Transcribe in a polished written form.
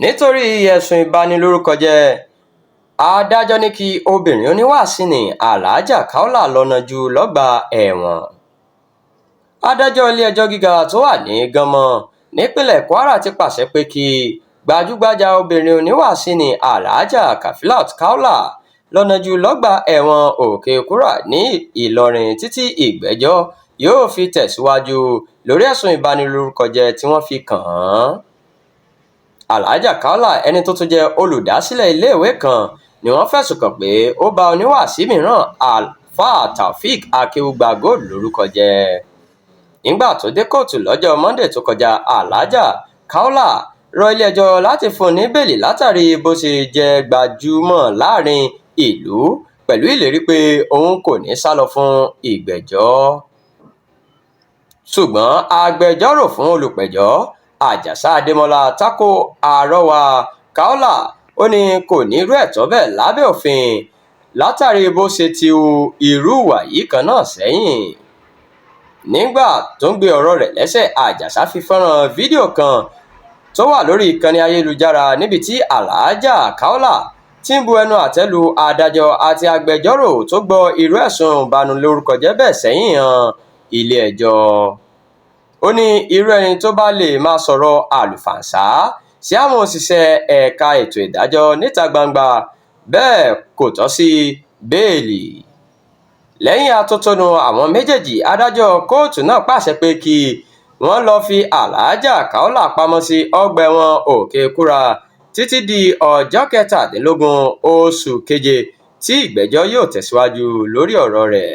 nítorí ẹ̀sùn ìbanilórúkọjẹ́ adájọ́ ní kí obìnrin oníwàásí ní Alhaja Kaola lọ́nà jù lọ́gbà ẹ̀wọ̀n. Adájọ́ ilé-ẹjọ́ gíga tó wà ní Gánmọ̀ nípínlẹ̀ Kwara ti pàṣẹ pé kí gbajúgbajà obìnrin oníwàásí ní Alhaja Kafilat Kaola lọ́nà jù lọ́gbà ẹ̀wọ̀n Òkè-Kúrà ní Ìlọrin títí ìgbẹ́jọ́ yóò fi tẹ̀síwájú lórí ẹ̀sùn ìbanilórúkọjẹ́ tí wọ́n fi kàn án. Alhaja Kaola, ẹni tó tún jẹ́ olùdásílẹ̀ iléèwé kan, ni wọ́n fẹ̀sùn kàn pé ó ba oníwàásí mìíràn Alfa Taofeek Akeugba Gold lórúkọ jẹ́. Nígbà tó dé kóòtù lọ́jọ́ Monday tó kọjá, Alhaja Kaola rọ ilé-ẹjọ́ láti fún un ní bẹ́ẹ̀lì látàrí bó ṣe jẹ́ gbajúmọ̀ láàrin ìlú pẹ̀lú ìlérí pé òun kò ní sálọ fún ìgbẹ́jọ́. Ṣùgbọ́n agbẹjọ́rò fún olùpẹ̀jọ́ Àjàsá Adémọ́lá tako àrọwà Kaola, ó ní kò ní irú ẹ̀tọ́ bẹ́ẹ̀ lábẹ́ òfin látàrí bó ṣe ti hu irú ìwà yìí kan náà sẹ́yìn. Nígbà tó ń gbé ọ̀rọ̀ rẹ̀ lẹ́sẹ̀, Àjàsá fi fọ́nrán fídíò kan tó wà lórí ìkànnì ayélujára níbi tí Alhaja Kaola ti ń bu ẹnu àtẹ́ lu adájọ́ àti agbẹjọ́rò tó gbọ́ irú ẹ̀sùn ìbanilórúkọjẹ́ bẹ́ẹ̀ sẹ́yìn hàn ilé-ẹjọ́. Ó ní irú ẹni tó bá lè máa sọ̀rọ̀ àlùfàǹsá sí àwọn òṣìṣẹ́ ẹ̀ka ètò ìdájọ́ níta gbangba bẹ́ẹ̀ kò tọ́ sí bẹ́ẹ̀lì. Lẹ́yìn atótónu àwọn méjèèjì, adájọ́ kóòtù náà pàṣẹ pé kí wọ́n lọ fi Alhaja Kaola pamọ́ sí ọgbà ẹ̀wọ̀n Òkè-Kúrà títí di ọjọ́ 17 oṣù keje tí ìgbẹ́jọ́ yóò tẹ̀síwájú lórí ọ̀rọ̀ rẹ̀.